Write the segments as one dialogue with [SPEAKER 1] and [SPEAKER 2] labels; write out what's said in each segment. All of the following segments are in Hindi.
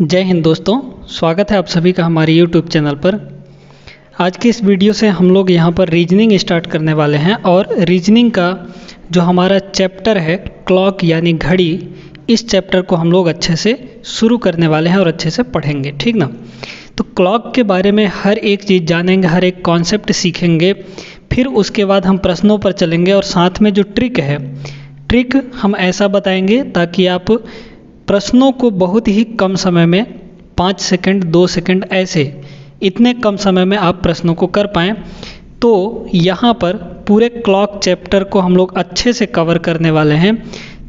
[SPEAKER 1] जय हिंद दोस्तों, स्वागत है आप सभी का हमारे YouTube चैनल पर। आज की इस वीडियो से हम लोग यहाँ पर रीजनिंग स्टार्ट करने वाले हैं और रीजनिंग का जो हमारा चैप्टर है क्लॉक यानी घड़ी, इस चैप्टर को हम लोग अच्छे से शुरू करने वाले हैं और अच्छे से पढ़ेंगे, ठीक ना। तो क्लॉक के बारे में हर एक चीज़ जानेंगे, हर एक कॉन्सेप्ट सीखेंगे, फिर उसके बाद हम प्रश्नों पर चलेंगे और साथ में जो ट्रिक हम ऐसा बताएंगे ताकि आप प्रश्नों को बहुत ही कम समय में 5 सेकंड 2 सेकंड ऐसे इतने कम समय में आप प्रश्नों को कर पाएँ। तो यहाँ पर पूरे क्लॉक चैप्टर को हम लोग अच्छे से कवर करने वाले हैं।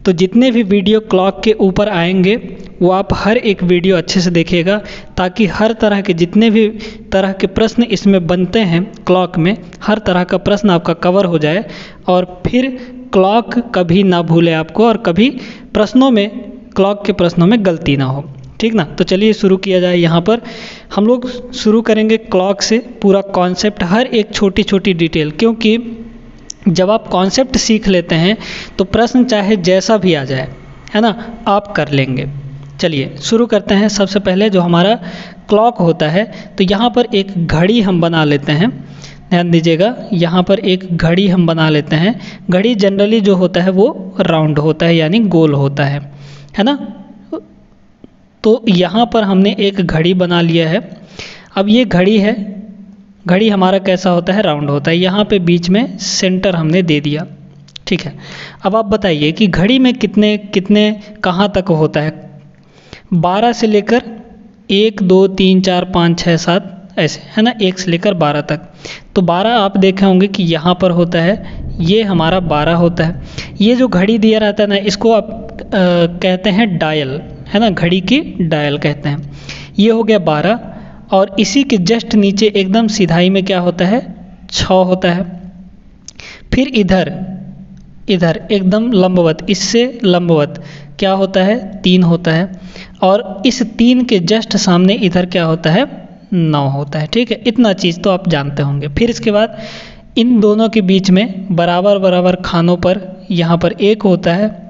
[SPEAKER 1] तो जितने भी वीडियो क्लॉक के ऊपर आएंगे वो आप हर एक वीडियो अच्छे से देखिएगा ताकि हर तरह के जितने भी तरह के प्रश्न इसमें बनते हैं क्लॉक में, हर तरह का प्रश्न आपका कवर हो जाए और फिर क्लॉक कभी ना भूले आपको और कभी क्लॉक के प्रश्नों में गलती ना हो, ठीक ना। तो चलिए शुरू किया जाए। यहाँ पर हम लोग शुरू करेंगे क्लॉक से, पूरा कॉन्सेप्ट, हर एक छोटी छोटी डिटेल, क्योंकि जब आप कॉन्सेप्ट सीख लेते हैं तो प्रश्न चाहे जैसा भी आ जाए, है ना, आप कर लेंगे। चलिए शुरू करते हैं। सबसे पहले जो हमारा क्लॉक होता है तो यहाँ पर एक घड़ी हम बना लेते हैं। ध्यान दीजिएगा, यहाँ पर एक घड़ी हम बना लेते हैं। घड़ी जनरली जो होता है वो राउंड होता है यानी गोल होता है ना। तो यहाँ पर हमने एक घड़ी बना लिया है। अब ये घड़ी है, घड़ी हमारा कैसा होता है, राउंड होता है। यहाँ पे बीच में सेंटर हमने दे दिया, ठीक है। अब आप बताइए कि घड़ी में कितने कितने कहाँ तक होता है। 12 से लेकर 1 2 3 4 5 6 7 ऐसे, है ना, 1 से लेकर 12 तक। तो 12 आप देखे होंगे कि यहाँ पर होता है, ये हमारा 12 होता है। ये जो घड़ी दिया रहता है ना, इसको आप कहते हैं डायल, है ना, घड़ी की डायल कहते हैं। ये हो गया 12 और इसी के जस्ट नीचे एकदम सिधाई में क्या होता है, 6 होता है। फिर इधर एकदम लंबवत, इससे लंबवत क्या होता है, 3 होता है। और इस 3 के जस्ट सामने इधर क्या होता है, 9 होता है, ठीक है। इतना चीज़ तो आप जानते होंगे। फिर इसके बाद इन दोनों के बीच में बराबर बराबर खानों पर यहाँ पर 1 होता है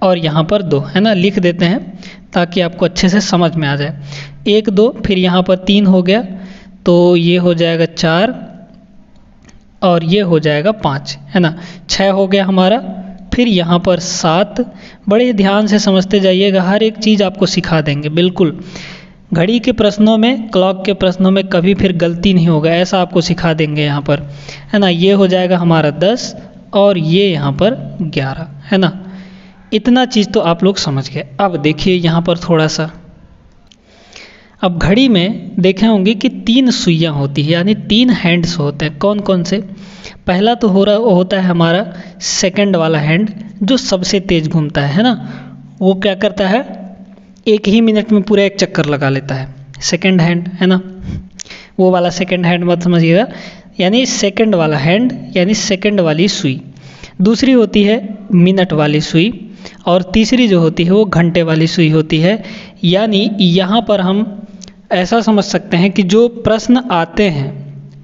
[SPEAKER 1] और यहाँ पर 2, है ना। लिख देते हैं ताकि आपको अच्छे से समझ में आ जाए। 1 2, फिर यहाँ पर 3 हो गया तो ये हो जाएगा 4 और ये हो जाएगा 5, है ना। 6 हो गया हमारा। फिर यहाँ पर 7। बड़े ध्यान से समझते जाइएगा, हर एक चीज़ आपको सिखा देंगे बिल्कुल। घड़ी के प्रश्नों में, क्लॉक के प्रश्नों में कभी फिर गलती नहीं होगा, ऐसा आपको सिखा देंगे यहाँ पर, है ना। ये हो जाएगा हमारा 10 और ये यहाँ पर 11, है ना। इतना चीज़ तो आप लोग समझ गए। अब देखिए यहाँ पर थोड़ा सा, अब घड़ी में देखे होंगे कि 3 सुइयाँ होती है यानी 3 हैंड्स होते हैं। कौन कौन से? पहला तो होता है हमारा सेकंड वाला हैंड जो सबसे तेज़ घूमता है ना। वो क्या करता है, 1 ही मिनट में पूरा 1 चक्कर लगा लेता है, सेकंड हैंड, है ना। वो वाला सेकंड हैंड मत समझिएगा, यानी सेकंड वाला हैंड यानी सेकंड वाली सुई। दूसरी होती है मिनट वाली सुई और तीसरी जो होती है वो घंटे वाली सुई होती है। यानी यहाँ पर हम ऐसा समझ सकते हैं कि जो प्रश्न आते हैं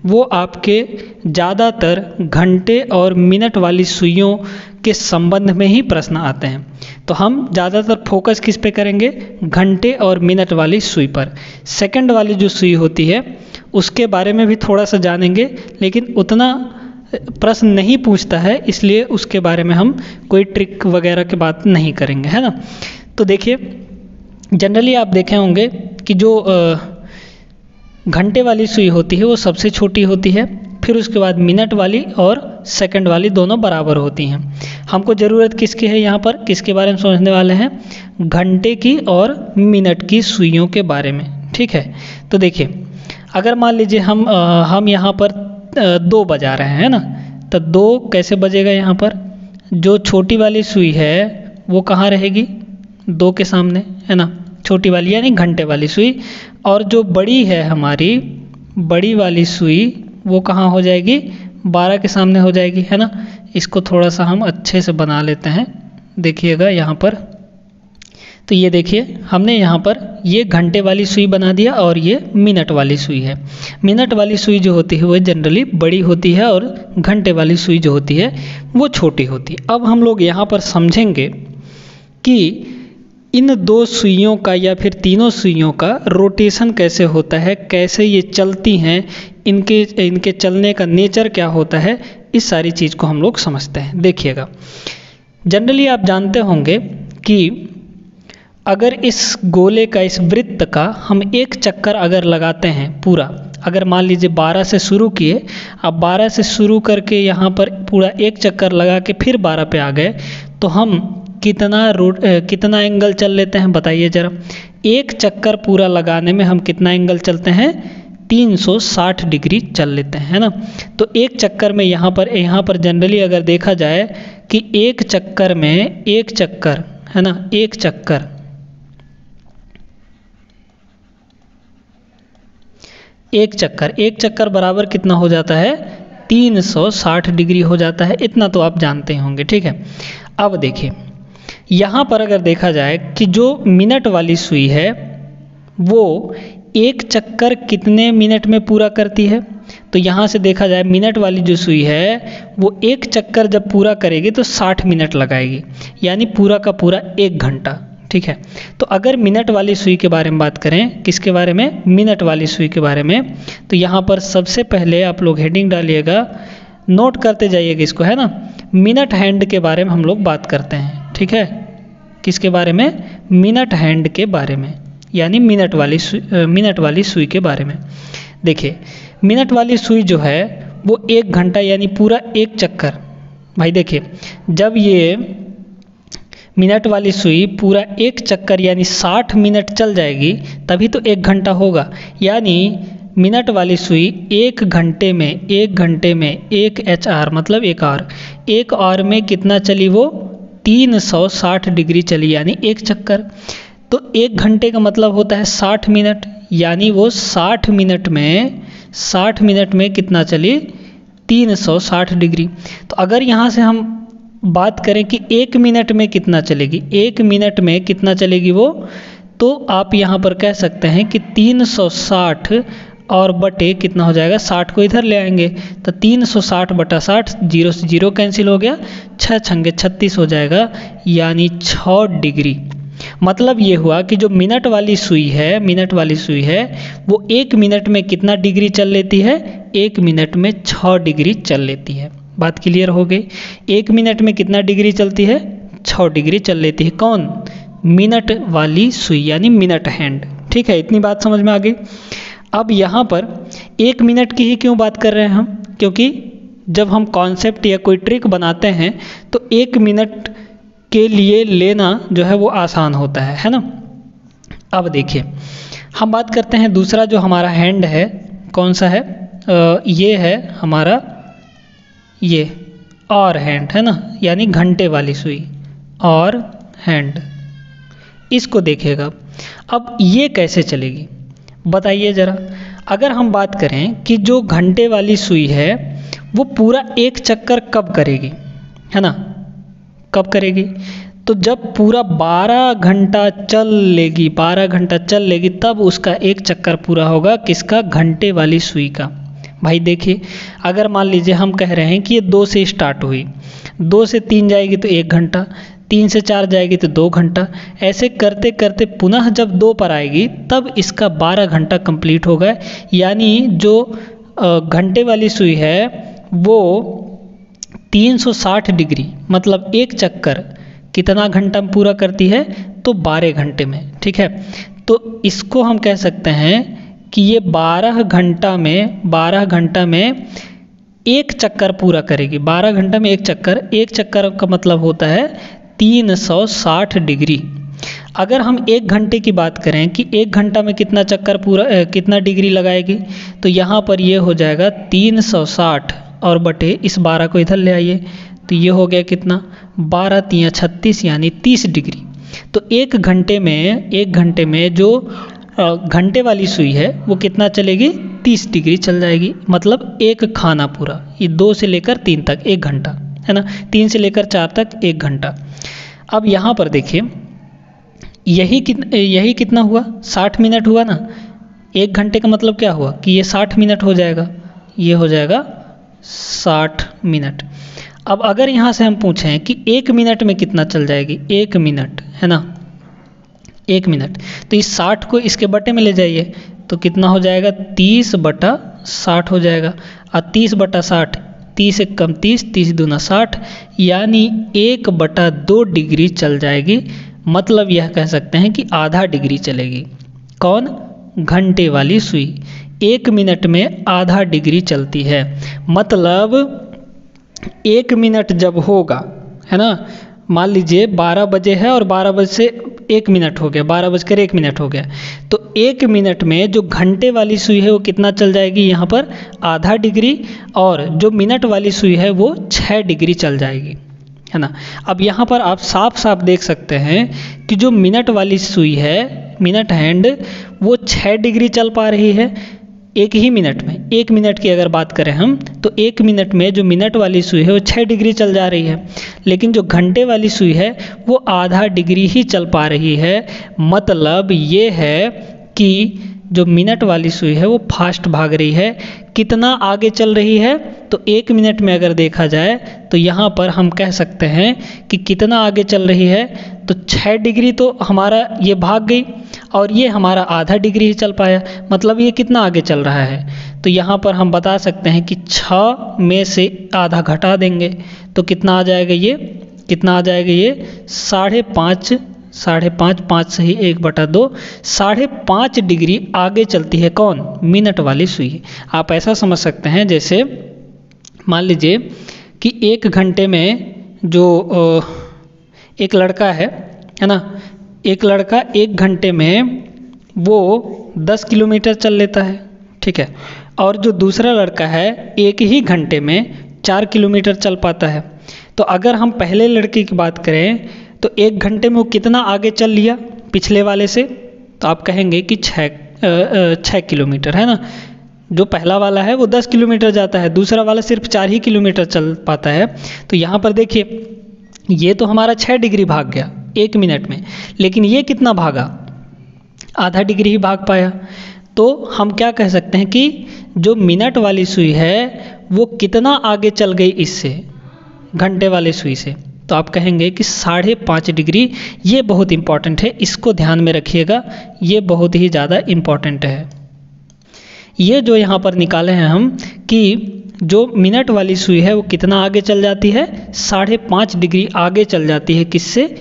[SPEAKER 1] वो आपके ज़्यादातर घंटे और मिनट वाली सुइयों के संबंध में ही प्रश्न आते हैं। तो हम ज़्यादातर फोकस किस पे करेंगे, घंटे और मिनट वाली सुई पर। सेकंड वाली जो सुई होती है उसके बारे में भी थोड़ा सा जानेंगे, लेकिन उतना प्रश्न नहीं पूछता है, इसलिए उसके बारे में हम कोई ट्रिक वगैरह की बात नहीं करेंगे, है ना। तो देखिए जनरली आप देखे होंगे कि जो घंटे वाली सुई होती है वो सबसे छोटी होती है। फिर उसके बाद मिनट वाली और सेकंड वाली दोनों बराबर होती हैं। हमको ज़रूरत किसकी है यहाँ पर, किसके बारे में समझने वाले हैं, घंटे की और मिनट की सुइयों के बारे में, ठीक है। तो देखिए अगर मान लीजिए हम यहाँ पर 2 बजा रहे हैं, है ना, तो 2 कैसे बजेगा। यहाँ पर जो छोटी वाली सुई है वो कहाँ रहेगी, 2 के सामने, है ना, छोटी वाली यानी घंटे वाली सुई। और जो बड़ी है हमारी बड़ी वाली सुई वो कहाँ हो जाएगी, 12 के सामने हो जाएगी, है ना। इसको थोड़ा सा हम अच्छे से बना लेते हैं, देखिएगा यहाँ पर। तो ये देखिए हमने यहाँ पर ये घंटे वाली सुई बना दिया और ये मिनट वाली सुई है। मिनट वाली सुई जो होती है वो जनरली बड़ी होती है और घंटे वाली सुई जो होती है वो छोटी होती है। अब हम लोग यहाँ पर समझेंगे कि इन दो सुइयों का या फिर तीनों सुइयों का रोटेशन कैसे होता है, कैसे ये चलती हैं, इनके चलने का नेचर क्या होता है, इस सारी चीज़ को हम लोग समझते हैं। देखिएगा, जनरली आप जानते होंगे कि अगर इस गोले का, इस वृत्त का हम एक चक्कर अगर लगाते हैं पूरा, अगर मान लीजिए 12 से शुरू किए, अब 12 से शुरू करके यहाँ पर पूरा एक चक्कर लगा के फिर 12 पे आ गए, तो हम कितना एंगल चल लेते हैं बताइए ज़रा। एक चक्कर पूरा लगाने में हम कितना एंगल चलते हैं, 360 डिग्री चल लेते हैं, है ना। तो एक चक्कर में यहाँ पर जनरली अगर देखा जाए कि एक चक्कर में, एक चक्कर है ना, एक चक्कर बराबर कितना हो जाता है, 360 डिग्री हो जाता है। इतना तो आप जानते होंगे, ठीक है। अब देखिए, यहाँ पर अगर देखा जाए कि जो मिनट वाली सुई है वो एक चक्कर कितने मिनट में पूरा करती है, तो यहाँ से देखा जाए मिनट वाली जो सुई है वो एक चक्कर जब पूरा करेगी तो 60 मिनट लगाएगी, यानी पूरा का पूरा 1 घंटा, ठीक है। तो अगर मिनट वाली सुई के बारे में बात करें, किसके बारे में, मिनट वाली सुई के बारे में, तो यहाँ पर सबसे पहले आप लोग हेडिंग डालिएगा, नोट करते जाइएगा इसको, है ना। मिनट हैंड के बारे में हम लोग बात करते हैं, ठीक है। किसके बारे में, मिनट हैंड के बारे में, यानी मिनट वाली सुई के बारे में। देखिए, मिनट वाली सुई जो है वो 1 घंटा यानी पूरा एक चक्कर, भाई देखिए, जब ये मिनट वाली सुई पूरा एक चक्कर यानी 60 मिनट चल जाएगी तभी तो 1 घंटा होगा। यानी मिनट वाली सुई एक घंटे में 1 HR मतलब 1 आवर, 1 आवर में कितना चली, वो 360 डिग्री चली, यानी एक चक्कर। तो 1 घंटे का मतलब होता है 60 मिनट, यानी वो 60 मिनट में कितना चली, 360 डिग्री। तो अगर यहाँ से हम बात करें कि 1 मिनट में कितना चलेगी, 1 मिनट में कितना चलेगी वो, तो आप यहाँ पर कह सकते हैं कि 360 और बटे कितना हो जाएगा, 60 को इधर ले आएंगे तो 360 बटा 60, 0 से 0 कैंसिल हो गया, 6 छंगे 36 हो जाएगा, यानी 6 डिग्री। मतलब ये हुआ कि जो मिनट वाली सुई है वो 1 मिनट में कितना डिग्री चल लेती है, 1 मिनट में 6 डिग्री चल लेती है। बात क्लियर हो गई। 1 मिनट में कितना डिग्री चलती है, 6 डिग्री चल लेती है। कौन, मिनट वाली सुई यानी मिनट हैंड, ठीक है। इतनी बात समझ में आ गई। अब यहाँ पर 1 मिनट की ही क्यों बात कर रहे हैं हम, क्योंकि जब हम कॉन्सेप्ट या कोई ट्रिक बनाते हैं तो 1 मिनट के लिए लेना जो है वो आसान होता है ना। अब देखिए, हम बात करते हैं दूसरा जो हमारा हैंड है, कौन सा है, ये है हमारा, ये और हैंड है ना, यानी घंटे वाली सुई और हैंड। इसको देखिएगा, अब ये कैसे चलेगी बताइए ज़रा। अगर हम बात करें कि जो घंटे वाली सुई है वो पूरा एक चक्कर कब करेगी, है ना, कब करेगी, तो जब पूरा 12 घंटा चल लेगी तब उसका एक चक्कर पूरा होगा। किसका, घंटे वाली सुई का। भाई देखिए, अगर मान लीजिए हम कह रहे हैं कि ये 2 से स्टार्ट हुई, 2 से 3 जाएगी तो 1 घंटा, 3 से 4 जाएगी तो 2 घंटा, ऐसे करते करते पुनः जब 2 पर आएगी तब इसका 12 घंटा कंप्लीट होगा। यानी जो घंटे वाली सुई है वो 360 डिग्री मतलब एक चक्कर कितना घंटा में पूरा करती है, तो 12 घंटे में, ठीक है। तो इसको हम कह सकते हैं कि ये 12 घंटा में एक चक्कर पूरा करेगी। 12 घंटा में एक चक्कर का मतलब होता है 360 डिग्री। अगर हम 1 घंटे की बात करें कि 1 घंटा में कितना डिग्री लगाएगी, तो यहाँ पर ये हो जाएगा 360 और बटे इस 12 को इधर ले आइए तो ये हो गया कितना, 12 3 36 यानी 30 डिग्री। तो 1 घंटे में जो घंटे वाली सुई है वो कितना चलेगी, 30 डिग्री चल जाएगी। मतलब एक खाना पूरा, ये 2 से लेकर 3 तक 1 घंटा, है ना, 3 से लेकर 4 तक 1 घंटा। अब यहाँ पर देखिए, यही कितना हुआ, 60 मिनट हुआ ना। 1 घंटे का मतलब क्या हुआ कि ये 60 मिनट हो जाएगा, ये हो जाएगा 60 मिनट। अब अगर यहाँ से हम पूछें कि 1 मिनट में कितना चल जाएगी, 1 मिनट, है ना, 1 मिनट। तो इस 60 को इसके बटे में ले जाइए तो कितना हो जाएगा, 30/60 हो जाएगा। और 30/60, 30 एक कम 30, 30 दूना 60, यानी 1/2 डिग्री चल जाएगी। मतलब यह कह सकते हैं कि आधा डिग्री चलेगी। कौन? घंटे वाली सुई 1 मिनट में आधा डिग्री चलती है। मतलब 1 मिनट जब होगा, है ना, मान लीजिए 12 बजे है और 12 बजे से 1 मिनट हो गया, 12:01 हो गया, तो 1 मिनट में जो घंटे वाली सुई है वो कितना चल जाएगी, यहाँ पर आधा डिग्री, और जो मिनट वाली सुई है वो 6 डिग्री चल जाएगी, है ना। अब यहाँ पर आप साफ साफ देख सकते हैं कि जो मिनट वाली सुई है, मिनट हैंड, वो 6 डिग्री चल पा रही है एक ही मिनट में। 1 मिनट की अगर बात करें हम, तो 1 मिनट में जो मिनट वाली सुई है वो 6 डिग्री चल जा रही है, लेकिन जो घंटे वाली सुई है वो आधा डिग्री ही चल पा रही है। मतलब ये है कि जो मिनट वाली सुई है वो फास्ट भाग रही है। कितना आगे चल रही है, तो 1 मिनट में अगर देखा जाए तो यहाँ पर हम कह सकते हैं कि कितना आगे चल रही है, तो 6 डिग्री तो हमारा ये भाग गई और ये हमारा आधा डिग्री ही चल पाया। मतलब ये कितना आगे चल रहा है, तो यहाँ पर हम बता सकते हैं कि 6 में से आधा घटा देंगे तो कितना आ जाएगा, ये कितना आ जाएगा, ये 5.5, 5 से ही 1/2, 5.5 डिग्री आगे चलती है। कौन? मिनट वाली सुई। आप ऐसा समझ सकते हैं जैसे मान लीजिए कि 1 घंटे में जो एक लड़का है ना, एक लड़का 1 घंटे में वो 10 किलोमीटर चल लेता है, ठीक है, और जो दूसरा लड़का है 1 ही घंटे में 4 किलोमीटर चल पाता है। तो अगर हम पहले लड़के की बात करें तो 1 घंटे में वो कितना आगे चल लिया पिछले वाले से, तो आप कहेंगे कि 6 किलोमीटर, है ना। जो पहला वाला है वो 10 किलोमीटर जाता है, दूसरा वाला सिर्फ 4 ही किलोमीटर चल पाता है। तो यहाँ पर देखिए ये तो हमारा 6 डिग्री भाग गया 1 मिनट में, लेकिन ये कितना भागा, आधा डिग्री ही भाग पाया। तो हम क्या कह सकते हैं कि जो मिनट वाली सुई है वो कितना आगे चल गई इससे, घंटे वाले सुई से, तो आप कहेंगे कि 5.5 डिग्री। ये बहुत इंपॉर्टेंट है, इसको ध्यान में रखिएगा, ये बहुत ही ज़्यादा इम्पॉर्टेंट है। ये जो यहाँ पर निकाले हैं हम कि जो मिनट वाली सुई है वो कितना आगे चल जाती है, 5.5 डिग्री आगे चल जाती है, किससे,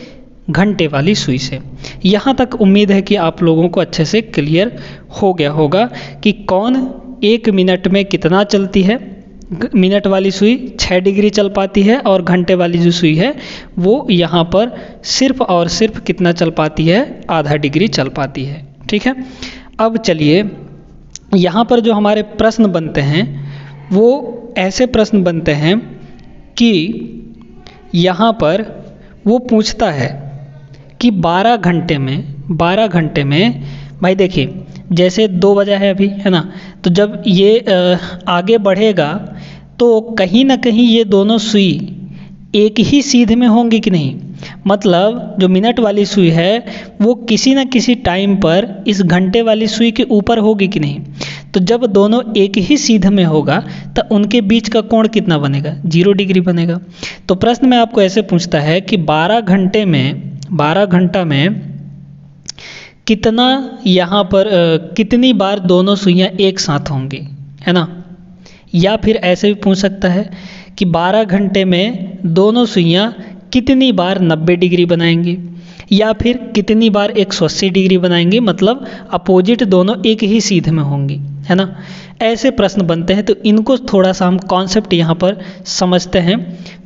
[SPEAKER 1] घंटे वाली सुई से। यहाँ तक उम्मीद है कि आप लोगों को अच्छे से क्लियर हो गया होगा कि कौन 1 मिनट में कितना चलती है। मिनट वाली सुई 6 डिग्री चल पाती है और घंटे वाली जो सुई है वो यहाँ पर सिर्फ और सिर्फ कितना चल पाती है, आधा डिग्री चल पाती है, ठीक है। अब चलिए यहाँ पर जो हमारे प्रश्न बनते हैं वो ऐसे प्रश्न बनते हैं कि यहाँ पर वो पूछता है कि 12 घंटे में भाई देखिए जैसे 2 बजा है अभी, है ना, तो जब ये आगे बढ़ेगा तो कहीं ना कहीं ये दोनों सुई एक ही सीध में होंगी कि नहीं। मतलब जो मिनट वाली सुई है वो किसी न किसी टाइम पर इस घंटे वाली सुई के ऊपर होगी कि नहीं। तो जब दोनों एक ही सीध में होगा तो उनके बीच का कोण कितना बनेगा, 0 डिग्री बनेगा। तो प्रश्न में आपको ऐसे पूछता है कि 12 घंटा में कितना यहाँ पर कितनी बार दोनों सुइयाँ एक साथ होंगी, है ना। या फिर ऐसे भी पूछ सकता है कि 12 घंटे में दोनों सुइयाँ कितनी बार 90 डिग्री बनाएंगी, या फिर कितनी बार 180 डिग्री बनाएंगी, मतलब अपोजिट दोनों एक ही सीध में होंगी, है ना। ऐसे प्रश्न बनते हैं, तो इनको थोड़ा सा हम कॉन्सेप्ट यहाँ पर समझते हैं।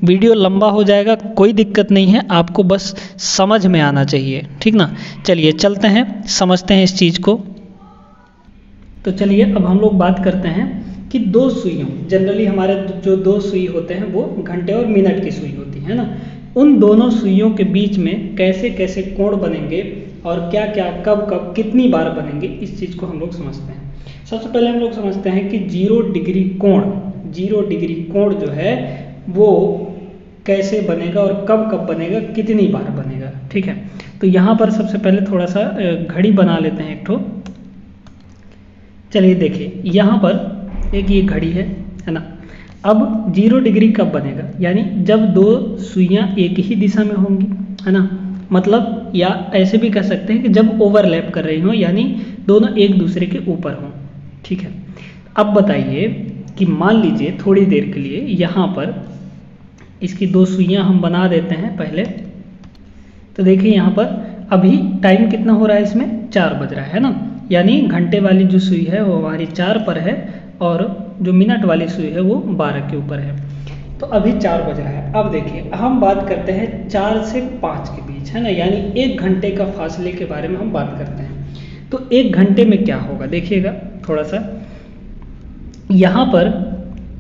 [SPEAKER 1] वीडियो लंबा हो जाएगा, कोई दिक्कत नहीं है, आपको बस समझ में आना चाहिए, ठीक ना। चलिए चलते हैं, समझते हैं इस चीज़ को। तो चलिए अब हम लोग बात करते हैं कि 2 सुइयों, जनरली हमारे जो 2 सुई होते हैं वो घंटे और मिनट की सुई होती है ना, उन दोनों सुइयों के बीच में कैसे कैसे कोण बनेंगे और क्या क्या कब कब कितनी बार बनेंगे, इस चीज़ को हम लोग समझते हैं। सबसे पहले हम लोग समझते हैं कि 0 डिग्री कोण जो है वो कैसे बनेगा और कब कब बनेगा, कितनी बार बनेगा, ठीक है। तो यहाँ पर सबसे पहले थोड़ा सा घड़ी बना लेते हैं एक ठो। चलिए देखिए यहाँ पर एक ये घड़ी है ना। अब 0 डिग्री कब बनेगा, यानी जब 2 सुइयाँ एक ही दिशा में होंगी, है ना। मतलब या ऐसे भी कह सकते हैं कि जब ओवरलैप कर रही हो, यानी दोनों एक दूसरे के ऊपर हों। ठीक है, अब बताइए कि मान लीजिए थोड़ी देर के लिए यहाँ पर इसकी दो सुइयाँ हम बना देते हैं पहले। तो देखिए यहाँ पर अभी टाइम कितना हो रहा है, इसमें 4 बज रहा है ना, यानी घंटे वाली जो सुई है वो हमारी 4 पर है और जो मिनट वाली सुई है वो 12 के ऊपर है। तो अभी 4 बज रहा है। अब देखिए हम बात करते हैं 4 से 5 के बीच, है ना, यानी 1 घंटे का फासले के बारे में हम बात करते हैं। तो 1 घंटे में क्या होगा देखिएगा थोड़ा सा। यहाँ पर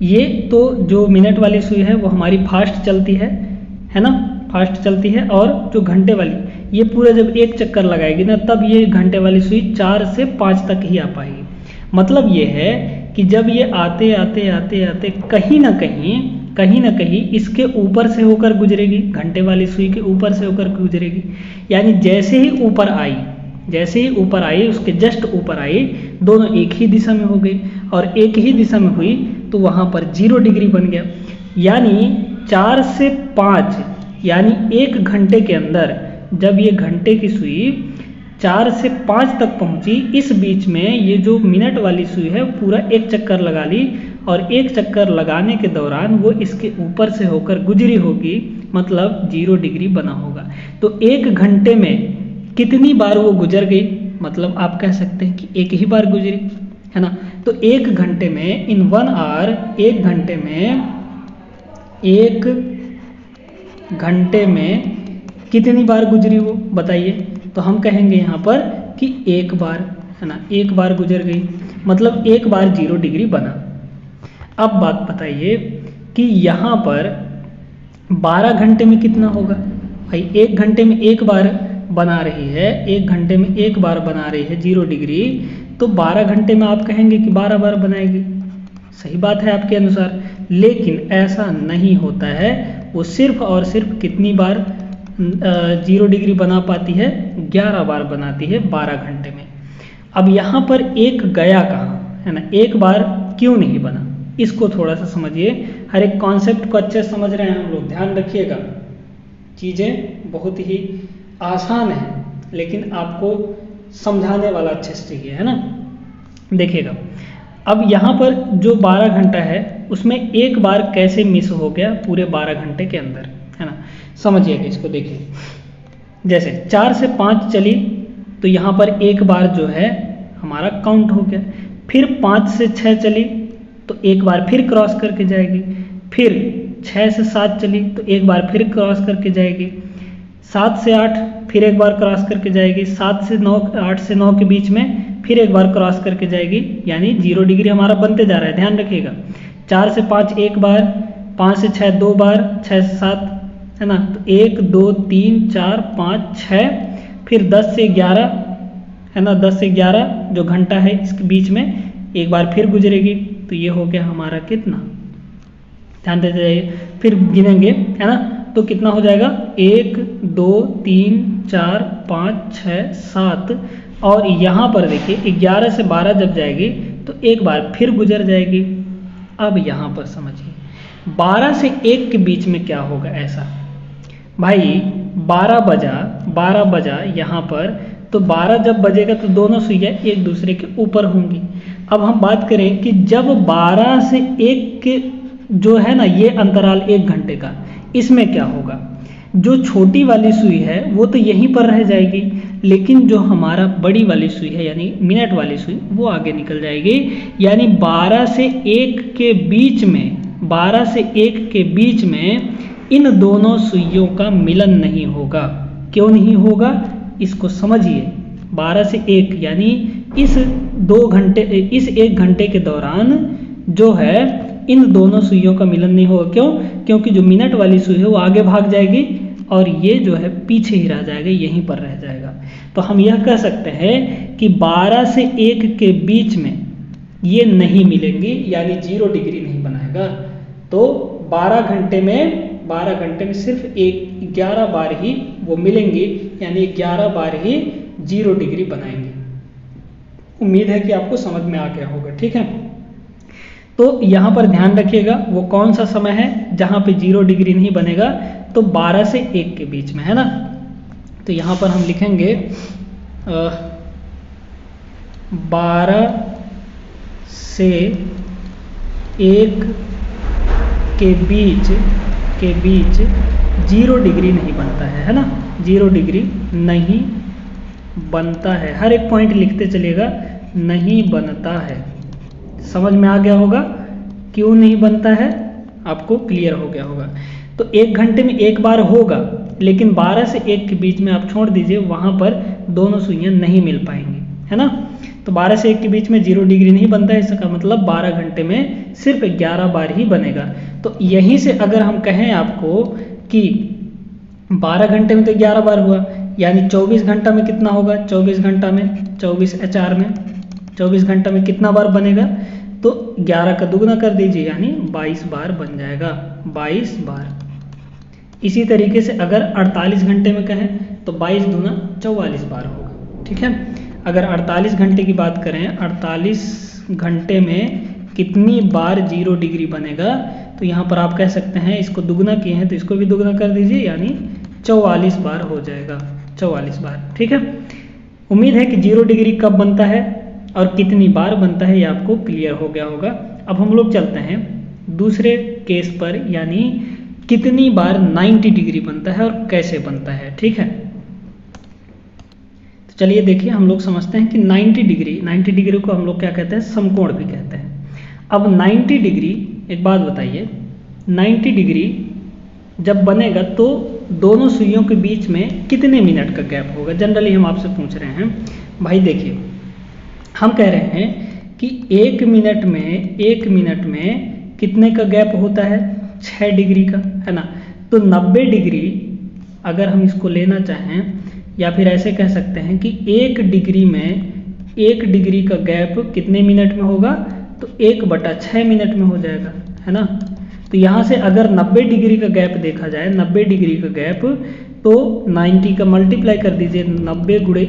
[SPEAKER 1] ये तो जो मिनट वाली सुई है वो हमारी फास्ट चलती है ना, फास्ट चलती है। और जो घंटे वाली ये पूरा जब एक चक्कर लगाएगी ना, तब ये घंटे वाली सुई 4 से 5 तक ही आ पाएगी। मतलब ये है कि जब ये आते आते आते आते कहीं ना कहीं इसके ऊपर से होकर गुजरेगी, घंटे वाली सुई के ऊपर से होकर गुजरेगी। यानी जैसे ही ऊपर आई उसके जस्ट ऊपर आई, दोनों एक ही दिशा में हो गई और एक ही दिशा में हुई तो वहाँ पर 0 डिग्री बन गया। यानी 4 से 5 यानी 1 घंटे के अंदर जब ये घंटे की सुई 4 से 5 तक पहुंची, इस बीच में ये जो मिनट वाली सुई है पूरा एक चक्कर लगा ली और एक चक्कर लगाने के दौरान वो इसके ऊपर से होकर गुजरी होगी, मतलब 0 डिग्री बना होगा। तो 1 घंटे में कितनी बार वो गुजर गई, मतलब आप कह सकते हैं कि एक ही बार गुजरी, है ना। तो 1 घंटे में इन 1 आवर 1 घंटे में कितनी बार गुजरी वो बताइए। तो हम कहेंगे यहाँ पर कि 1 बार, है ना, 1 बार गुजर गई, मतलब 1 बार 0 डिग्री बना। अब बात बताइए कि यहाँ पर 12 घंटे में कितना होगा। भाई 1 घंटे में 1 बार बना रही है, 1 घंटे में 1 बार बना रही है 0 डिग्री, तो 12 घंटे में आप कहेंगे कि 12 बार बनाएगी। सही बात है आपके अनुसार, लेकिन ऐसा नहीं होता है। वो सिर्फ और सिर्फ कितनी बार 0 डिग्री बना पाती है, 11 बार बनाती है 12 घंटे में। अब यहाँ पर 1 गया कहाँ, है ना, 1 बार क्यों नहीं बना, इसको थोड़ा सा समझिए। हर एक कॉन्सेप्ट को अच्छे से समझ रहे हैं हम लोग, ध्यान रखिएगा। चीज़ें बहुत ही आसान है लेकिन आपको समझाने वाला अच्छे से चाहिए, है ना। देखिएगा अब यहाँ पर जो 12 घंटा है उसमें 1 बार कैसे मिस हो गया पूरे 12 घंटे के अंदर, है ना। समझिएगा इसको, देखिए जैसे 4 से 5 चली तो यहाँ पर 1 बार जो है हमारा काउंट हो गया। फिर 5 से 6 चली तो 1 बार फिर क्रॉस करके जाएगी। फिर 6 से 7 चली तो 1 बार फिर क्रॉस करके जाएगी। 7 से 8 फिर 1 बार क्रॉस करके जाएगी। 7 से 9 8 से 9 के बीच में फिर 1 बार क्रॉस करके जाएगी, यानी 0 डिग्री हमारा बनते जा रहा है, ध्यान रखिएगा। 4 से 5 1 बार, 5 से 6 2 बार, 6 से 7, है ना। तो 1 2 3 4 5 6, फिर 10 से 11, है ना, 10 से 11 जो घंटा है इसके बीच में 1 बार फिर गुजरेगी। तो ये हो गया हमारा कितना, ध्यान देते जाइए, फिर गिनेंगे, है ना। तो कितना हो जाएगा, 1 2 3 4 5 6 7, और यहाँ पर देखिए 11 से 12 जब जाएगी तो 1 बार फिर गुजर जाएगी। अब यहाँ पर समझिए 12 से 1 के बीच में क्या होगा ऐसा। भाई 12 बजा यहाँ पर, तो 12 जब बजेगा तो दोनों सुइयाँ एक दूसरे के ऊपर होंगी। अब हम बात करें कि जब 12 से 1 के जो है ना ये अंतराल 1 घंटे का, इसमें क्या होगा, जो छोटी वाली सुई है वो तो यहीं पर रह जाएगी, लेकिन जो हमारा बड़ी वाली सुई है यानी मिनट वाली सुई वो आगे निकल जाएगी। यानी 12 से 1 के बीच में, 12 से 1 के बीच में इन दोनों सुइयों का मिलन नहीं होगा। क्यों नहीं होगा इसको समझिए। 12 से 1 यानी इस 1 घंटे के दौरान जो है इन दोनों सुइयों का मिलन नहीं होगा। क्यों? क्योंकि जो मिनट वाली सुई है वो आगे भाग जाएगी और ये जो है पीछे ही रह जाएगा, यहीं पर रह जाएगा। तो हम यह कह सकते हैं कि 12 से 1 के बीच में ये नहीं मिलेंगी, यानी 0 डिग्री नहीं बनाएगा। तो 12 घंटे में सिर्फ 11 बार ही वो मिलेंगी, यानी 11 बार ही 0 डिग्री बनाएंगे। उम्मीद है कि आपको समझ में आ गया होगा, ठीक है। तो यहाँ पर ध्यान रखिएगा वो कौन सा समय है जहाँ पे 0 डिग्री नहीं बनेगा, तो 12 से 1 के बीच में, है ना। तो तो यहाँ पर हम लिखेंगे 12 से 1 के बीच 0 डिग्री नहीं बनता है ना, 0 डिग्री नहीं बनता है। हर एक पॉइंट लिखते चलेगा, नहीं बनता है। समझ में आ गया होगा क्यों नहीं बनता है, आपको क्लियर हो गया होगा। तो 1 घंटे में एक बार होगा, लेकिन 12 से 1 के बीच में आप छोड़ दीजिए, वहाँ पर दोनों सुइयाँ नहीं मिल पाएंगी, है ना। तो 12 से 1 के बीच में 0 डिग्री नहीं बनता है, इसका मतलब 12 घंटे में सिर्फ 11 बार ही बनेगा। तो यहीं से अगर हम कहें आपको कि 12 घंटे में तो 11 बार हुआ, यानी 24 घंटा में कितना होगा, 24 घंटा में 24 HR में 24 घंटा में कितना बार बनेगा, तो 11 का दुगना कर दीजिए, यानी 22 बार बन जाएगा, 22 बार। इसी तरीके से अगर 48 घंटे में कहें तो 22 दूना 44 बार होगा, ठीक है। अगर 48 घंटे की बात करें, 48 घंटे में कितनी बार 0 डिग्री बनेगा, तो यहाँ पर आप कह सकते हैं, इसको दुगना किए हैं तो इसको भी दुगना कर दीजिए, यानी 44 बार हो जाएगा, 44 बार, ठीक है। उम्मीद है कि 0 डिग्री कब बनता है और कितनी बार बनता है, ये आपको क्लियर हो गया होगा। अब हम लोग चलते हैं दूसरे केस पर, यानी कितनी बार 90 डिग्री बनता है और कैसे बनता है, ठीक है। तो चलिए देखिए, हम लोग समझते हैं कि 90 डिग्री को हम लोग क्या कहते हैं, समकोण भी कहते हैं। अब 90 डिग्री, एक बात बताइए, 90 डिग्री जब बनेगा तो दोनों सुइयों के बीच में कितने मिनट का गैप होगा, जनरली हम आपसे पूछ रहे हैं। भाई देखिए, हम कह रहे हैं कि 1 मिनट में कितने का गैप होता है, 6 डिग्री का, है ना। तो 90 डिग्री अगर हम इसको लेना चाहें, या फिर ऐसे कह सकते हैं कि 1 डिग्री का गैप कितने मिनट में होगा, तो 1/6 मिनट में हो जाएगा, है ना। तो यहाँ से अगर 90 डिग्री का गैप देखा जाए, 90 डिग्री का गैप, तो 90 का मल्टीप्लाई कर दीजिए, 90 गुणे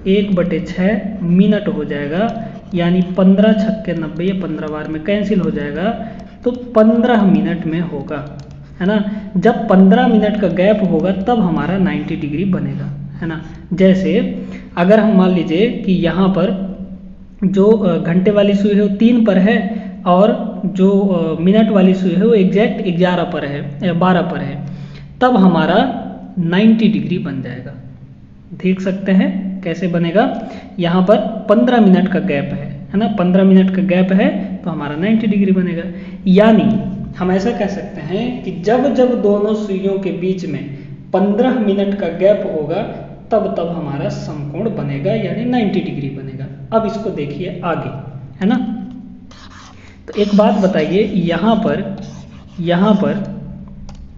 [SPEAKER 1] 1/6 मिनट हो जाएगा, यानी 15 छक्के 90, या 15 बार में कैंसिल हो जाएगा, तो 15 मिनट में होगा, है ना। जब 15 मिनट का गैप होगा तब हमारा 90 डिग्री बनेगा, है ना। जैसे अगर हम मान लीजिए कि यहाँ पर जो घंटे वाली सुई है वो 3 पर है, और जो मिनट वाली सुई है वो एग्जैक्ट 11 पर है या 12 पर है, तब हमारा 90 डिग्री बन जाएगा। देख सकते हैं कैसे बनेगा, यहाँ पर 15 मिनट का गैप है ना, 15 मिनट का गैप है तो हमारा 90 डिग्री बनेगा। यानी हम ऐसा कह सकते हैं कि जब जब दोनों सुइयों के बीच में 15 मिनट का गैप होगा तब तब हमारा समकोण बनेगा, यानी 90 डिग्री बनेगा। अब इसको देखिए आगे, है ना। तो एक बात बताइए, यहाँ पर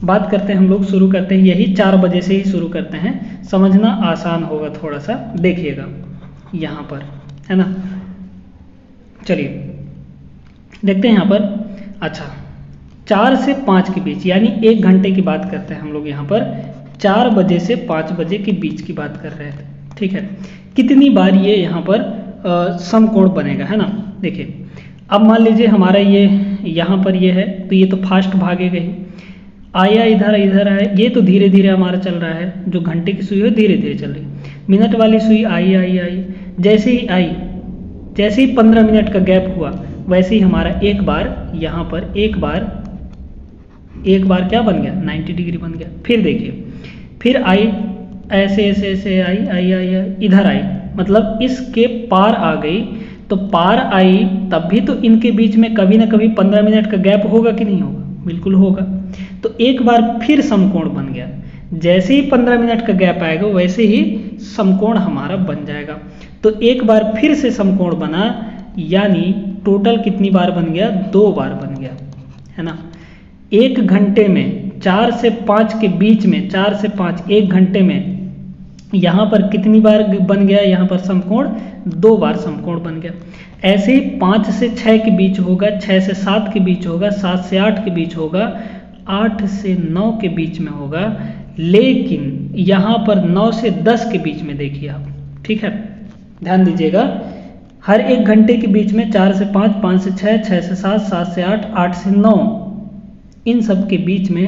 [SPEAKER 1] बात करते हैं हम लोग, शुरू करते हैं यही 4 बजे से ही शुरू करते हैं, समझना आसान होगा थोड़ा सा, देखिएगा यहाँ पर, है ना। चलिए देखते हैं यहाँ पर। अच्छा, 4 से 5 के बीच, यानी 1 घंटे की बात करते हैं हम लोग यहाँ पर, 4 बजे से 5 बजे के बीच की बात कर रहे थे, ठीक है। कितनी बार ये यहाँ पर समकोण बनेगा, है ना। देखिए अब मान लीजिए हमारा ये यहाँ पर ये है, तो ये तो फास्ट भागेगा ही, आया इधर आया, ये तो धीरे धीरे हमारा चल रहा है, जो घंटे की सुई है धीरे धीरे चल रही। मिनट वाली सुई आई, जैसे ही आई, जैसे ही 15 मिनट का गैप हुआ, वैसे ही हमारा एक बार यहाँ पर एक बार क्या बन गया, 90 डिग्री बन गया। फिर देखिए, फिर आई, ऐसे आई, इधर आई, मतलब इसके पार आ गई। तो पार आई तब भी तो इनके बीच में कभी ना कभी 15 मिनट का गैप होगा कि नहीं होगा, बिल्कुल होगा। तो एक बार फिर समकोण बन गया, जैसे ही 15 मिनट का गैप आएगा वैसे ही समकोण हमारा बन जाएगा। तो एक बार फिर से समकोण बना, यानी टोटल कितनी बार बन गया, 2 बार बन गया, है ना। 1 घंटे में 4 से 5 के बीच में, 4 से 5 1 घंटे में यहाँ पर कितनी बार बन गया, यहाँ पर समकोण 2 बार समकोण बन गया। ऐसे ही 5 से 6 के बीच होगा, 6 से 7 के बीच होगा, 7 से 8 के बीच होगा, 8 से 9 के बीच में होगा, लेकिन यहाँ पर 9 से 10 के बीच में देखिए आप, ठीक है, ध्यान दीजिएगा। हर 1 घंटे के बीच में 4 से 5, 5 से 6, 6 से 7, 7 से 8, 8 से 9, इन सब के बीच में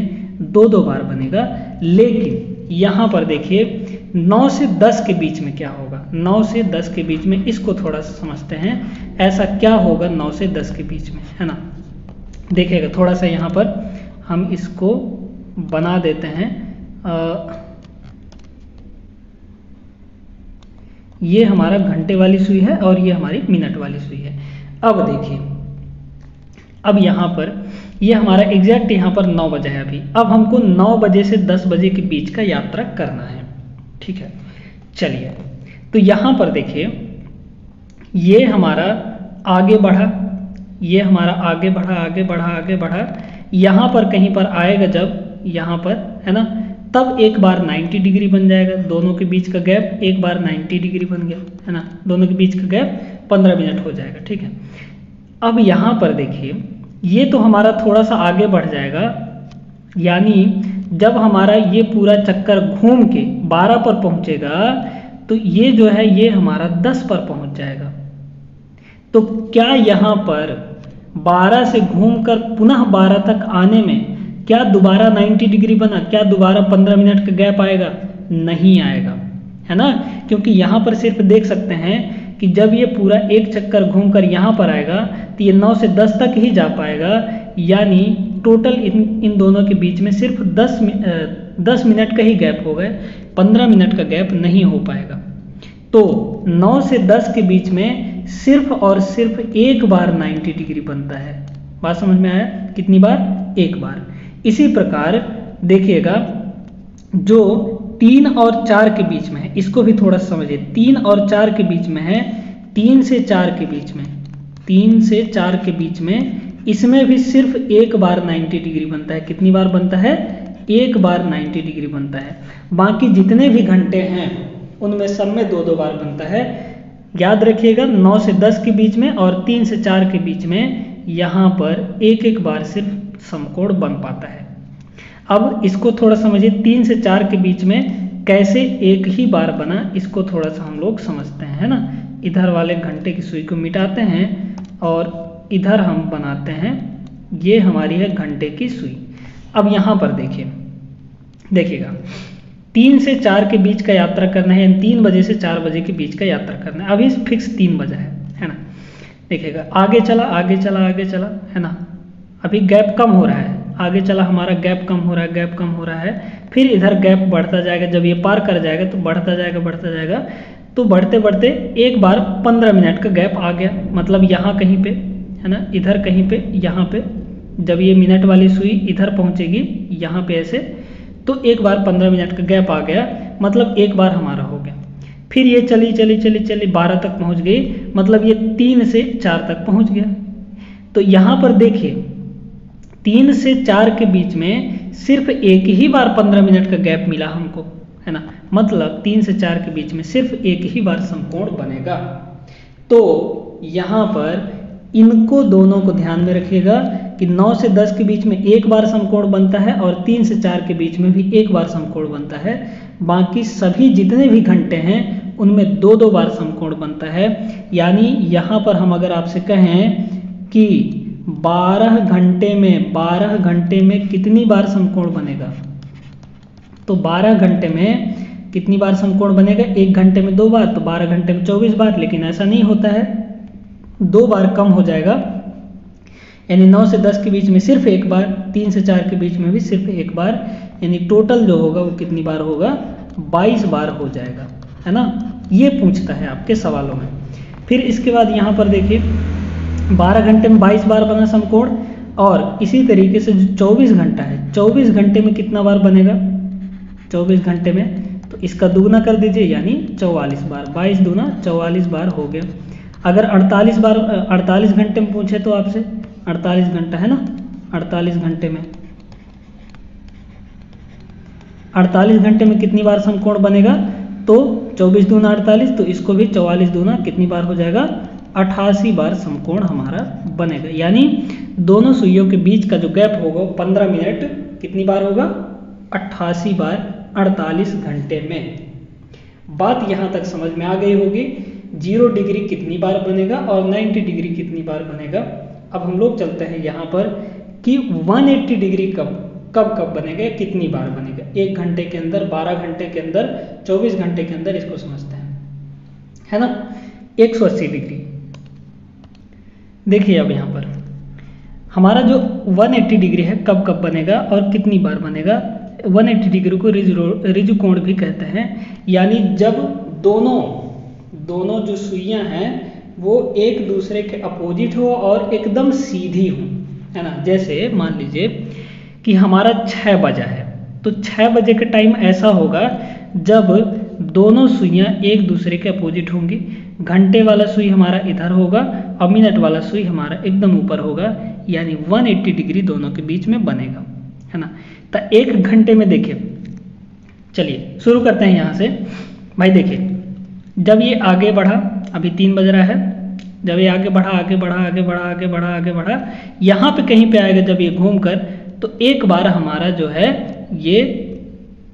[SPEAKER 1] 2-2 बार बनेगा। लेकिन यहाँ पर देखिए 9 से 10 के बीच में क्या होगा, 9 से 10 के बीच में, इसको थोड़ा सा समझते हैं। ऐसा क्या होगा 9 से 10 के बीच में, है ना। देखिएगा थोड़ा सा यहाँ पर हम इसको बना देते हैं। ये हमारा घंटे वाली सुई है और ये हमारी मिनट वाली सुई है। अब देखिए, अब यहाँ पर ये हमारा एग्जैक्ट यहाँ पर 9 बजे है अभी। अब हमको 9 बजे से 10 बजे के बीच का यात्रा करना है, ठीक है। चलिए, तो यहाँ पर देखिए ये हमारा आगे बढ़ा, ये हमारा आगे बढ़ा आगे बढ़ा आगे बढ़ा, यहाँ पर कहीं पर आएगा जब यहाँ पर, है ना, तब एक बार 90 डिग्री बन जाएगा। दोनों के बीच का गैप एक बार 90 डिग्री बन गया, है ना। दोनों के बीच का गैप 15 मिनट हो जाएगा, ठीक है। अब यहाँ पर देखिए ये तो हमारा थोड़ा सा आगे बढ़ जाएगा, यानी जब हमारा ये पूरा चक्कर घूम के 12 पर पहुँचेगा तो ये जो है ये हमारा 10 पर पहुँच जाएगा। तो क्या यहाँ पर 12 से घूमकर पुनः 12 तक आने में क्या दोबारा 90 डिग्री बना, क्या दोबारा 15 मिनट का गैप आएगा? नहीं आएगा, है ना। क्योंकि यहाँ पर सिर्फ देख सकते हैं कि जब ये पूरा एक चक्कर घूमकर यहाँ पर आएगा तो ये 9 से 10 तक ही जा पाएगा, यानी टोटल इन दोनों के बीच में सिर्फ 10 मिनट का ही गैप होगा, 15 मिनट का गैप नहीं हो पाएगा। तो 9 से 10 के बीच में सिर्फ और सिर्फ एक बार 90 डिग्री बनता है। बात समझ में आया? कितनी बार? एक बार। इसी प्रकार देखिएगा जो 3 और 4 के बीच में है, इसको भी थोड़ा समझिए। 3 और 4 के बीच में है, 3 से 4 के बीच में, 3 से 4 के बीच में, इसमें भी सिर्फ एक बार 90 डिग्री बनता है। कितनी बार बनता है? एक बार 90 डिग्री बनता है। बाकी जितने भी घंटे हैं उनमें सब में 2-2 बार बनता है। याद रखिएगा 9 से 10 के बीच में और 3 से 4 के बीच में यहाँ पर एक बार सिर्फ समकोण बन पाता है। अब इसको थोड़ा समझिए, 3 से 4 के बीच में कैसे एक ही बार बना, इसको थोड़ा सा हम लोग समझते हैं, है ना। इधर वाले घंटे की सुई को मिटाते हैं और इधर हम बनाते हैं, ये हमारी है घंटे की सुई। अब यहाँ पर देखिएगा 3 से 4 के बीच का यात्रा करना है, यानी 3 बजे से 4 बजे के बीच का यात्रा करना है। अभी फिक्स 3 बजा है ना। देखिएगा आगे चला आगे चला आगे चला, है ना। अभी गैप कम हो रहा है, आगे चला हमारा गैप कम हो रहा है, गैप कम हो रहा है। फिर इधर गैप बढ़ता जाएगा, जब ये पार कर जाएगा तो बढ़ता जाएगा। तो बढ़ते बढ़ते एक बार 15 मिनट का गैप आ गया, मतलब यहाँ कहीं पे, है ना, इधर कहीं पे, यहाँ पे। जब ये मिनट वाली सुई इधर पहुँचेगी यहाँ पे ऐसे, तो एक बार 15 मिनट का गैप आ गया, मतलब एक बार हमारा हो गया। फिर ये चली 12 तक पहुँच गई, मतलब ये 3 से 4 तक पहुँच गया। तो यहाँ पर देखिए 3 से 4 के बीच में सिर्फ एक ही बार 15 मिनट का गैप मिला हमको, है ना। मतलब 3 से 4 के बीच में सिर्फ एक ही बार समकोण बनेगा। तो यहाँ पर इनको दोनों को ध्यान में रखिएगा कि 9 से 10 के बीच में एक बार समकोण बनता है और 3 से 4 के बीच में भी एक बार समकोण बनता है। बाकी सभी जितने भी घंटे हैं उनमें 2-2 बार समकोण बनता है। यानी यहाँ पर हम अगर आपसे कहें कि 12 घंटे में कितनी बार समकोण बनेगा, तो 12 घंटे में कितनी बार समकोण बनेगा? 1 घंटे में 2 बार, तो 12 घंटे में 24 बार। लेकिन ऐसा नहीं होता है, 2 बार कम हो जाएगा, यानी 9 से 10 के बीच में सिर्फ एक बार, 3 से 4 के बीच में भी सिर्फ एक बार, यानी टोटल जो होगा वो कितनी बार होगा? 22 बार हो जाएगा, है ना। ये पूछता है आपके सवालों में। फिर इसके बाद यहाँ पर देखिए 12 घंटे में 22 बार बना समकोण, और इसी तरीके से जो 24 घंटा है, 24 घंटे में कितना बार बनेगा? 24 घंटे में तो इसका दुगना कर दीजिए, यानी 44 बार। 22 दूना 44 बार हो गया। अगर 48 घंटे में पूछे तो आपसे 48 घंटा, है ना, 48 घंटे में 48 घंटे में कितनी बार समकोण बनेगा? तो 24 दूना 48, तो इसको भी 44 दूना कितनी बार हो जाएगा? 88 बार समकोण हमारा बनेगा। यानी दोनों सुइयों के बीच का जो गैप होगा 15 मिनट, कितनी बार होगा? 88 बार 48 घंटे में। बात यहाँ तक समझ में आ गई होगी। 0 डिग्री कितनी बार बनेगा और 90 डिग्री कितनी बार बनेगा। अब हम लोग चलते हैं यहाँ पर कि 180 डिग्री कब कब कब बनेगा, कितनी बार बनेगा, 1 घंटे के अंदर, 12 घंटे के अंदर, 24 घंटे के अंदर, इसको समझते हैं, है ना। 180 डिग्री देखिए, अब यहाँ पर हमारा जो 180 डिग्री है कब कब बनेगा और कितनी बार बनेगा। 180 डिग्री को रिजु कोण भी कहते हैं, यानी जब दोनों जो सुइयां हैं वो एक दूसरे के अपोजिट हो और एकदम सीधी हो, है ना। जैसे मान लीजिए कि हमारा 6 बजा है, तो 6 बजे के टाइम ऐसा होगा जब दोनों सुइयां एक दूसरे के अपोजिट होंगी। घंटे वाला सुई हमारा इधर होगा और मिनट वाला सुई हमारा एकदम ऊपर होगा, यानी 180 डिग्री दोनों के बीच में बनेगा, है ना। तो 1 घंटे में देखिए, चलिए शुरू करते हैं यहाँ से। भाई देखिए, जब ये आगे बढ़ा, अभी 3 बज रहा है, जब ये आगे बढ़ा आगे बढ़ा आगे बढ़ा आगे बढ़ा आगे बढ़ा, यहाँ पे कहीं पे आएगा जब ये घूम कर, तो एक बार हमारा जो है ये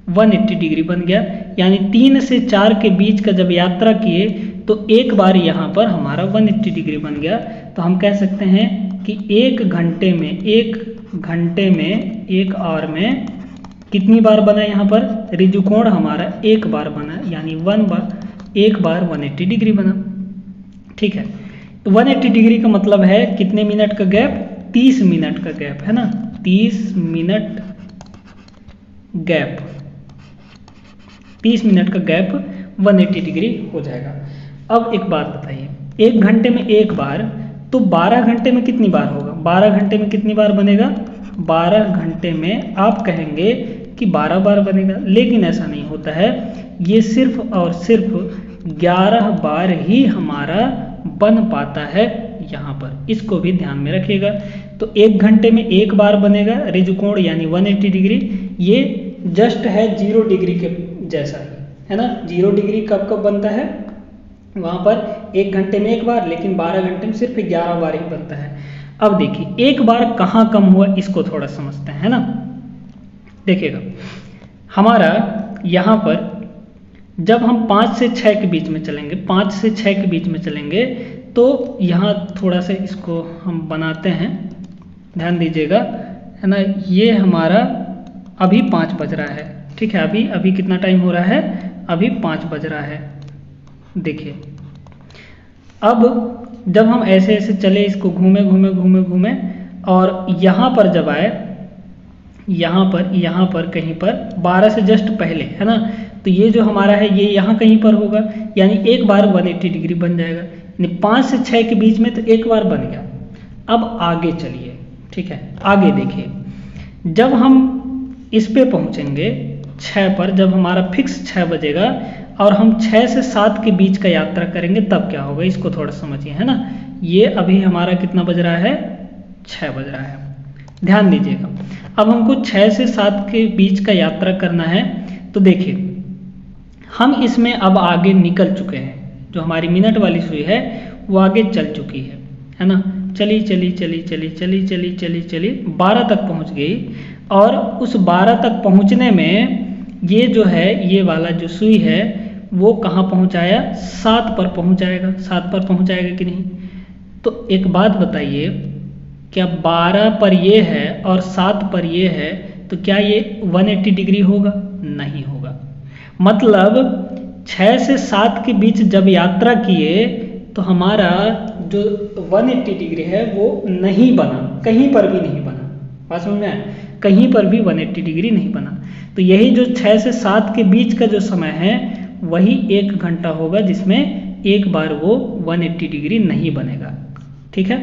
[SPEAKER 1] 180 डिग्री बन गया। यानी 3 से 4 के बीच का जब यात्रा किए तो एक बार यहाँ पर हमारा 180 डिग्री बन गया। तो हम कह सकते हैं कि 1 घंटे में 1 आवर में कितनी बार बना यहाँ पर, रिजु कोण हमारा 1 बार बना, यानी 1 बार 180 डिग्री बना। ठीक है, तो 180 डिग्री का मतलब है कितने मिनट का गैप, 30 मिनट का गैप, है ना। 30 मिनट गैप, 30 मिनट का गैप 180 डिग्री हो जाएगा। अब एक बात बताइए, 1 घंटे में 1 बार, तो 12 घंटे में कितनी बार होगा, 12 घंटे में कितनी बार बनेगा, 12 घंटे में आप कहेंगे कि 12 बार बनेगा, लेकिन ऐसा नहीं होता है। ये सिर्फ और सिर्फ 11 बार ही हमारा बन पाता है यहाँ पर, इसको भी ध्यान में रखिएगा। तो 1 घंटे में 1 बार बनेगा रिजु कोण, यानी 180 डिग्री। ये जस्ट है 0 डिग्री के जैसा ही, है ना। 0 डिग्री कब कब बनता है, वहाँ पर 1 घंटे में 1 बार, लेकिन 12 घंटे में सिर्फ 11 बार ही बनता है। अब देखिए, 1 बार कहाँ कम हुआ, इसको थोड़ा समझते हैं, है ना। देखिएगा, हमारा यहाँ पर जब हम 5 से 6 के बीच में चलेंगे, 5 से 6 के बीच में चलेंगे, तो यहाँ थोड़ा सा इसको हम बनाते हैं, ध्यान दीजिएगा, है ना। ये हमारा अभी 5 बज रहा है, ठीक है। अभी कितना टाइम हो रहा है, अभी 5 बज रहा है। देखिए, अब जब हम ऐसे ऐसे चले, इसको घूमे घूमे घूमे घूमे, और यहाँ पर जब आए, यहाँ पर कहीं पर 12 से जस्ट पहले, है ना, तो ये जो हमारा है ये यहाँ कहीं पर होगा, यानी 1 बार 180 डिग्री बन जाएगा। यानी 5 से 6 के बीच में तो 1 बार बन गया। अब आगे चलिए, ठीक है, आगे देखिए, जब हम इस पे पहुँचेंगे 6 पर, जब हमारा फिक्स 6 बजेगा और हम 6 से 7 के बीच का यात्रा करेंगे, तब क्या होगा, इसको थोड़ा समझिए, है ना। ये अभी हमारा कितना बज रहा है, 6 बज रहा है, ध्यान दीजिएगा। अब हमको 6 से 7 के बीच का यात्रा करना है, तो देखिए हम इसमें अब आगे निकल चुके हैं। जो हमारी मिनट वाली सुई है वो आगे चल चुकी है ना। चली 12 तक पहुंच गई, और उस 12 तक पहुंचने में ये जो है, ये वाला जो सुई है वो कहाँ पहुंचाया, 7 पर पहुंचाएगा। 7 पर पहुंचाएगा कि नहीं। तो एक बात बताइए, क्या 12 पर ये है और 7 पर ये है, तो क्या ये 180 डिग्री होगा, नहीं होगा। मतलब 6 से 7 के बीच जब यात्रा किए तो हमारा जो 180 डिग्री है वो नहीं बना, कहीं पर भी नहीं बना। बात समझ में आया, कहीं पर भी 180 डिग्री नहीं बना। तो यही जो 6 से 7 के बीच का जो समय है वही 1 घंटा होगा, जिसमें एक बार वो 180 डिग्री नहीं बनेगा। ठीक है,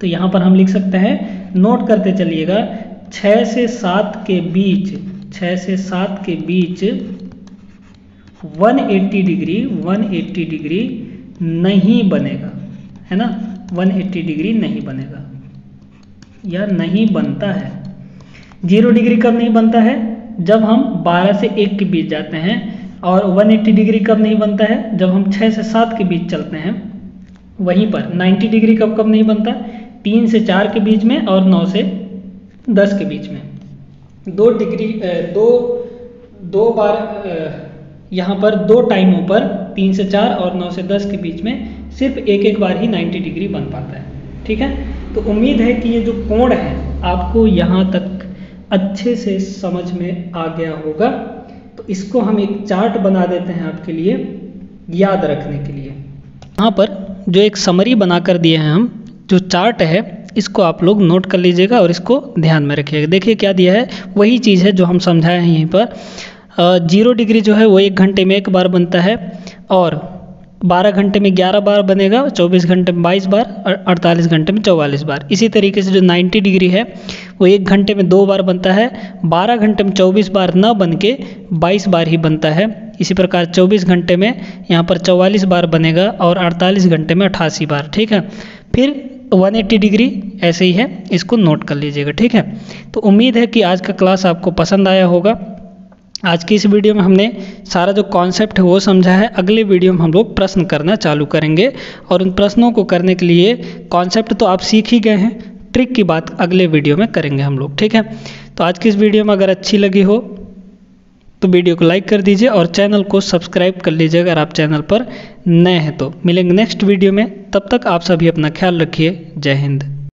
[SPEAKER 1] तो यहाँ पर हम लिख सकते हैं, नोट करते चलिएगा, 6 से 7 के बीच 180 डिग्री नहीं बनेगा, है ना। 180 डिग्री नहीं बनेगा या नहीं बनता है। 0 डिग्री कब नहीं बनता है, जब हम 12 से 1 के बीच जाते हैं। और 180 डिग्री कब नहीं बनता है, जब हम 6 से 7 के बीच चलते हैं। वहीं पर 90 डिग्री कब नहीं बनता, 3 से 4 के बीच में और 9 से 10 के बीच में। 2 डिग्री दो बार यहाँ पर 2 टाइमों पर 3 से 4 और 9 से 10 के बीच में सिर्फ एक बार ही 90 डिग्री बन पाता है। ठीक है, तो उम्मीद है कि ये जो कोण है आपको यहाँ तक अच्छे से समझ में आ गया होगा। तो इसको हम एक चार्ट बना देते हैं आपके लिए याद रखने के लिए। यहाँ पर जो एक समरी बना कर दिए हैं हम, जो चार्ट है इसको आप लोग नोट कर लीजिएगा और इसको ध्यान में रखिएगा। देखिए क्या दिया है, वही चीज़ है जो हम समझाए हैं यहीं पर। 0 डिग्री जो है वो 1 घंटे में 1 बार बनता है, और 12 घंटे में 11 बार बनेगा, 24 घंटे में 22 बार, और 48 घंटे में 44 बार। इसी तरीके से जो 90 डिग्री है वो 1 घंटे में 2 बार बनता है, 12 घंटे में 24 बार न बन के 22 बार ही बनता है। इसी प्रकार 24 घंटे में यहाँ पर 44 बार बनेगा और 48 घंटे में 88 बार। ठीक है, फिर 180 डिग्री ऐसे ही है, इसको नोट कर लीजिएगा। ठीक है, तो उम्मीद है कि आज का क्लास आपको पसंद आया होगा। आज की इस वीडियो में हमने सारा जो कॉन्सेप्ट है वो समझा है। अगले वीडियो में हम लोग प्रश्न करना चालू करेंगे, और उन प्रश्नों को करने के लिए कॉन्सेप्ट तो आप सीख ही गए हैं, ट्रिक की बात अगले वीडियो में करेंगे हम लोग। ठीक है, तो आज की इस वीडियो में अगर अच्छी लगी हो तो वीडियो को लाइक कर दीजिए और चैनल को सब्सक्राइब कर लीजिए अगर आप चैनल पर नए हैं तो। मिलेंगे नेक्स्ट वीडियो में, तब तक आप सभी अपना ख्याल रखिए। जय हिंद।